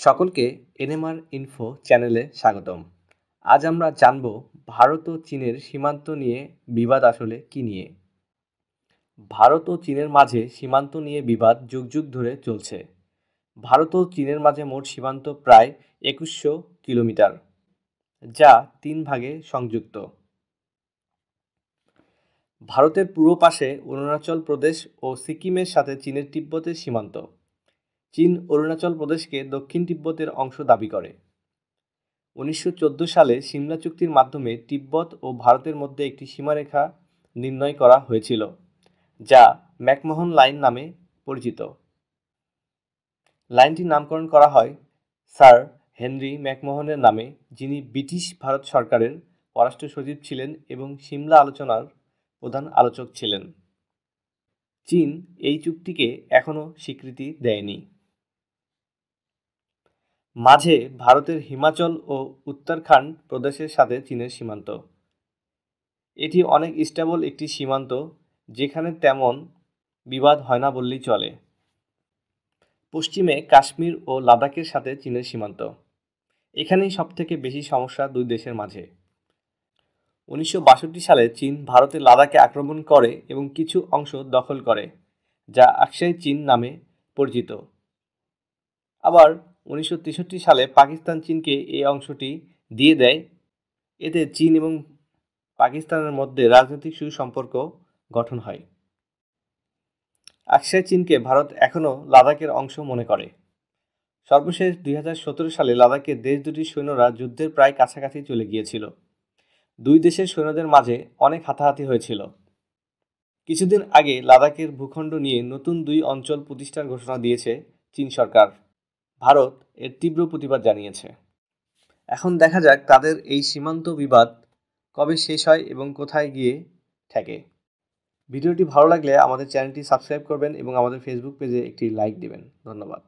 সকলকে NMR info চ্যানেলে স্বাগতম। আজ আমরা জানব ভারত ও চীনের সীমান্ত নিয়ে বিবাদ আসলে কি নিয়ে। ভারত ও চীনের মাঝে সীমান্ত নিয়ে বিবাদ যুগ যুগ ধরে চলছে। ভারত ও চীনের মাঝে মোট সীমান্ত প্রায় ২১০০ কিলোমিটার, যা ৩ ভাগে সংযুক্ত। ভারতের পূর্ব পাশে অরুণাচল প্রদেশ ও সিকিমের সাথে চীনের তিব্বতের সীমান্ত। চীন অরুণাচল প্রদেশকে দক্ষিণ তিব্বতের অংশ দাবি করে। ১৯১৪ সালে সিমলা চুক্তির মাধ্যমে তিব্বত ও ভারতের মধ্যে একটি সীমারেখা নির্ণয় করা হয়েছিল, যা ম্যাকমোহন লাইন নামে পরিচিত। লাইনটির নামকরণ করা হয় স্যার হেনরি ম্যাকমোহনের নামে, যিনি ব্রিটিশ ভারত সরকারের পররাষ্ট্র সচিব ছিলেন এবং সিমলা আলোচনার প্রধান আলোচক ছিলেন। চীন এই চুক্তিকে এখনও স্বীকৃতি দেয়নি। মাঝে ভারতের হিমাচল ও উত্তরাখণ্ড প্রদেশের সাথে চীনের সীমান্ত। এটি অনেক স্টেবল একটি সীমান্ত, যেখানে তেমন বিবাদ হয় না বললেই চলে। পশ্চিমে কাশ্মীর ও লাদাখের সাথে চীনের সীমান্ত। এখানেই সবথেকে বেশি সমস্যা দুই দেশের মাঝে। ১৯৬২ সালে চীন ভারতের লাদাখে আক্রমণ করে এবং কিছু অংশ দখল করে, যা আকসাই চীন নামে পরিচিত। আবার ১৯৬৩ সালে পাকিস্তান চীনকে এই অংশটি দিয়ে দেয়। এতে চীন এবং পাকিস্তানের মধ্যে রাজনৈতিক সুসম্পর্ক গঠন হয়। আকসাই চীনকে ভারত এখনও লাদাখের অংশ মনে করে। সর্বশেষ ২০১৭ সালে লাদাখে দেশ দুটির সৈন্যরা যুদ্ধের প্রায় কাছাকাছি চলে গিয়েছিল। দুই দেশের সৈন্যদের মাঝে অনেক হাতাহাতি হয়েছিল। কিছুদিন আগে লাদাখের ভূখণ্ড নিয়ে নতুন দুই অঞ্চল প্রতিষ্ঠার ঘোষণা দিয়েছে চীন সরকার। ভারত এর তীব্র প্রতিবাদ জানিয়েছে। এখন দেখা যাক তাদের এই সীমান্ত বিবাদ কবে শেষ হয় এবং কোথায় গিয়ে ঠেকে। ভিডিওটি ভালো লাগলে আমাদের চ্যানেলটি সাবস্ক্রাইব করবেন এবং আমাদের ফেসবুক পেজে একটি লাইক দিবেন। ধন্যবাদ।